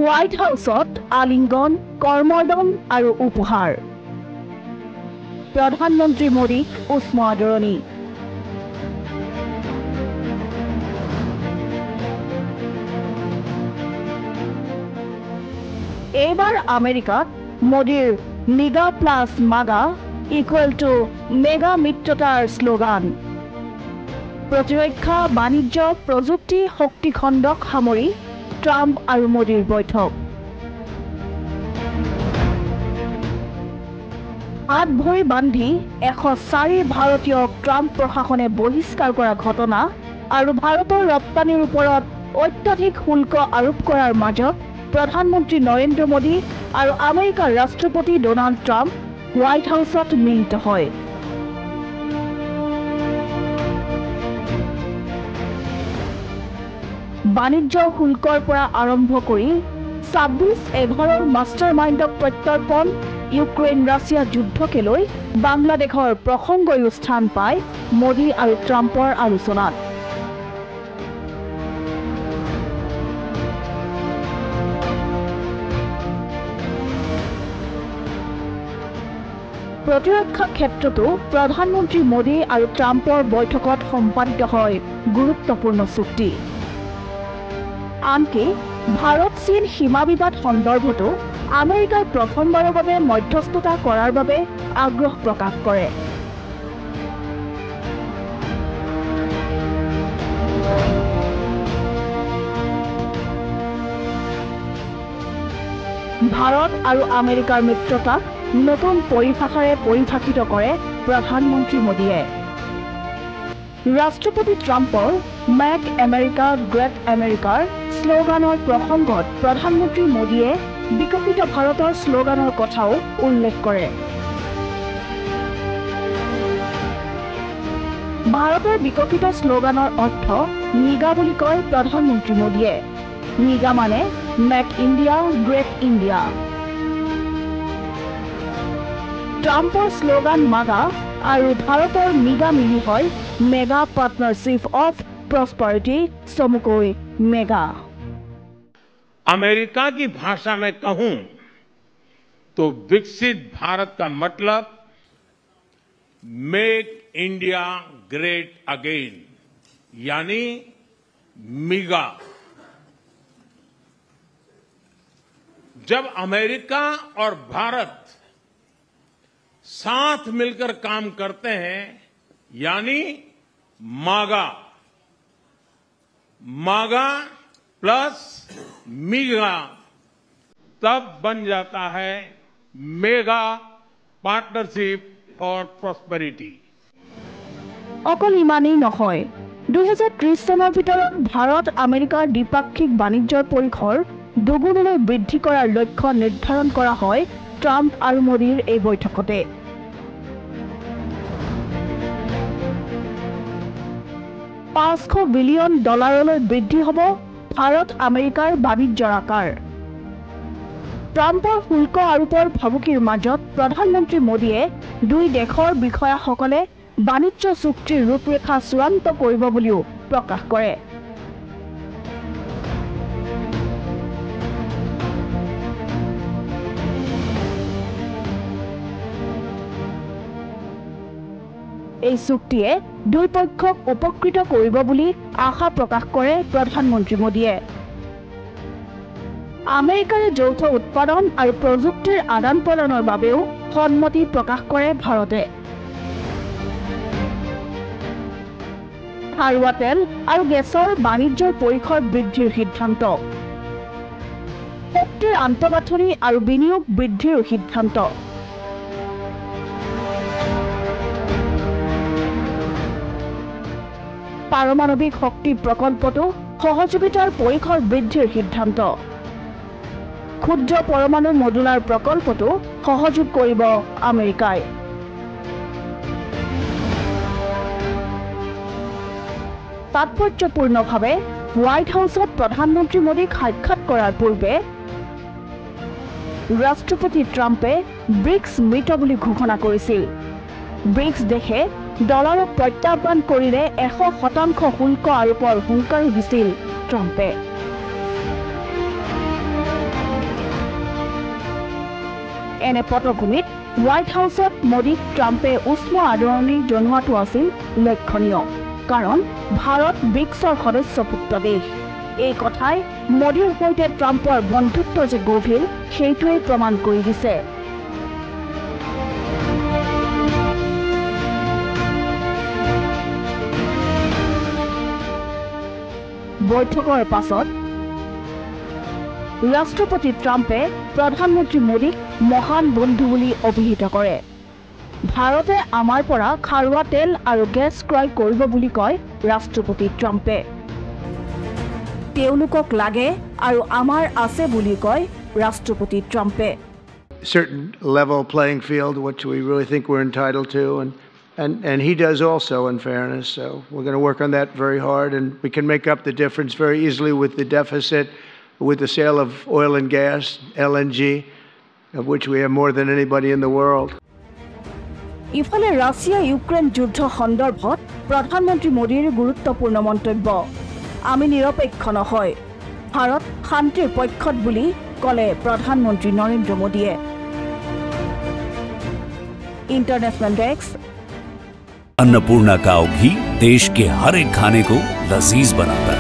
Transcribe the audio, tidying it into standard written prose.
White হাউচত আলিংগন, কৰ্মদন আৰু উপহাৰ। প্ৰধানমন্ত্ৰী মোদীক উষ্ম আদৰণি। এইবাৰ আমেৰিকাত মোদীৰ NIGA plus MAGA equal to MEGA মিত্ৰতাৰ শ্লোগান। প্ৰতিৰক্ষা, বাণিজ্য, প্ৰযুক্তি, শক্তি খণ্ডক সামৰি ট্ৰাম্প আৰু মোদীৰ বৈঠক। হাত ভৰি বান্ধি 104 ভাৰতীয়ক ট্ৰাম্প প্ৰশাসনে বহিষ্কাৰ কৰা ঘটনা আৰু ভাৰতৰ ৰপ্তানিৰ ওপৰত অত্যাধিক শুল্ক আৰোপ কৰাৰ মাজত প্ৰধানমন্ত্ৰী নৰেন্দ্ৰ মোদী আৰু আমেৰিকাৰ ৰাষ্ট্ৰপতি ডোনাল্ড ট্ৰাম্প হোৱাইট হাউচত মিলিত হয়। বাণিজ্য শুল্কৰ পৰা আৰম্ভ কৰি 26/11 মাষ্টাৰ মাইণ্ডক প্ৰত্যৰ্পণ, ইউক্ৰেইন ৰাছিয়া যুদ্ধকে লৈ বাংলাদেশৰ প্ৰসংগয়ো স্থান পায় মোদী আৰু ট্ৰাম্পৰ আলোচনাত। প্ৰতিৰক্ষা ক্ষেত্ৰতো প্ৰধানমন্ত্ৰী মোদী আৰু ট্ৰাম্পৰ বৈঠকত সম্পাদিত হয় গুৰুত্বপূৰ্ণ চুক্তি। আনকি ভাৰত চীন সীমা বিবাদ সন্দৰ্ভতো আমেৰিকাই প্ৰথমবাৰৰ বাবে মধ্যস্থতা কৰাৰ বাবে আগ্ৰহ প্ৰকাশ কৰে। ভাৰত আৰু আমেৰিকাৰ মিত্ৰতাক নতুন পৰিভাষাৰে পৰিভাষিত কৰে প্ৰধানমন্ত্ৰী মোদীয়ে। ৰাষ্ট্ৰপতি ট্ৰাম্পৰ মেক আমেৰিকা গ্ৰেট আমেৰিকাৰ শ্লোগানৰ প্ৰসংগত প্ৰধানমন্ত্ৰী মোদীয়ে বিকশিত ভাৰতৰ শ্লোগানৰ কথাও উল্লেখ কৰে। ভাৰতৰ বিকশিত শ্লোগানৰ অৰ্থ নিগা বুলি কয় প্ৰধানমন্ত্ৰী মোদীয়ে। নিগা মানে মেক ইণ্ডিয়া গ্ৰেট ইণ্ডিয়া। ট্ৰাম্পৰ শ্লোগান মাগা আৰু ভাৰতৰ নিগা মিলি হয় মেগা পাर्टनरशिप ऑफ प्रॉस्पेरिटी, चमुकोई मेगा। अमेरिका की भाषा में कहूं तो विकसित भारत का मतलब मेक इंडिया ग्रेट अगेन, यानी मिगा। जब अमेरिका और भारत साथ मिलकर काम करते हैं, यानी मागा, मागा प्लस मिगा, तब बन जाता है मेगा पार्टनरशिप फॉर प्रॉस्पेरिटी। অকল ইমানেই নহয়, 2030 চনৰ ভিতৰত ভাৰত আমেৰিকাৰ দ্বিপাক্ষিক বাণিজ্যৰ পৰিসৰ দুগুণলৈ বৃদ্ধি কৰাৰ লক্ষ্য নিৰ্ধাৰণ কৰা হয় ট্ৰাম্প আৰু মোদীৰ এই বৈঠকতে। $500 বিলিয়ন বৃদ্ধি হ'ব ভাৰত আমেৰিকাৰ বাণিজ্যৰ আকাৰ। ট্ৰাম্পৰ শুল্ক আৰোপৰ ভাবুকিৰ মাজত প্ৰধানমন্ত্ৰী মোদীয়ে দুই দেশৰ বিষয়াসকলে বাণিজ্য চুক্তিৰ ৰূপৰেখা চূড়ান্ত কৰিব বুলিও প্ৰকাশ কৰে। এই চুক্তিয়ে দুই পক্ষক উপকৃত কৰিব বুলি আশা প্ৰকাশ কৰে প্ৰধানমন্ত্ৰী মোদীয়ে। আমেৰিকাৰে যৌথ উৎপাদন আৰু প্ৰযুক্তিৰ আদান প্ৰদানৰ বাবেও সন্মতি প্ৰকাশ কৰে ভাৰতে। খাৰুৱা তেল আৰু গেছৰ বাণিজ্যৰ পৰিসৰ বৃদ্ধিৰ সিদ্ধান্ত, শক্তিৰ আন্তঃগাঁথনি আৰু বিনিয়োগ বৃদ্ধিৰ সিদ্ধান্ত, পাৰমাণৱিক শক্তি প্ৰকল্পটো সহযোগিতাৰ পৰিসৰ বৃদ্ধিৰ সিদ্ধান্ত, ক্ষুদ্ৰ পৰমাণু মডুলাৰ প্ৰকল্পটো সহযোগ কৰিব আমেৰিকাই। তাৎপৰ্যপূৰ্ণভাৱে হোৱাইট হাউচত প্ৰধানমন্ত্ৰী মোদীক সাক্ষাৎ কৰাৰ পূৰ্বে ৰাষ্ট্ৰপতি ট্ৰাম্পে ব্ৰিক্স মিত্ৰ বুলি ঘোষণা কৰিছিল। ব্ৰিক্স দেশে ডলাৰক প্ৰত্যাহ্বান কৰিলে 100% শুল্ক আৰোপৰ হুংকাৰ দিছিল ট্ৰাম্পে। এনে পটভূমিত হোৱাইট হাউচত মোদীক ট্ৰাম্পে উষ্ম আদৰণি জনোৱাটো আছিল লক্ষণীয়, কাৰণ ভাৰত ব্ৰিক্সৰ সদস্যভুক্ত দেশ। এই কথাই মোদীৰ সৈতে ট্ৰাম্পৰ বন্ধুত্ব যে গভীৰ সেইটোৱেই প্ৰমাণ কৰি দিছে। বৈঠকৰ পাছত ৰাষ্ট্ৰপতি ট্ৰাম্পে প্ৰধানমন্ত্ৰী মোদীক মহান বন্ধু বুলি অভিহিত কৰে। ভাৰতে আমাৰ পৰা খাৰুৱা তেল আৰু গেছ ক্ৰয় কৰিব বুলি কয় ৰাষ্ট্ৰপতি ট্ৰাম্পে। তেওঁলোকক লাগে আৰু আমাৰ আছে বুলি কয় ৰাষ্ট্ৰপতি ট্ৰাম্পে। Certain level playing field, which we really think we're entitled to, and he does also, in fairness. So we're going to work on that very hard, and we can make up the difference very easily with the deficit, with the sale of oil and gas, LNG, of which we have more than anybody in the world. ইফালে Russia Ukraine যুদ্ধ সন্দৰ্ভত প্ৰধানমন্ত্ৰী মোদীৰ গুৰুত্বপূৰ্ণ মন্তব্য। আমি নিৰপেক্ষ নহয়, ভাৰত শান্তিৰ পক্ষত বুলি ক'লে প্ৰধানমন্ত্ৰী নৰেন্দ্ৰ মোদীয়ে। International desk. अन्नपूर्णा काव घी देश के हर एक खाने को लजीज बनाता है।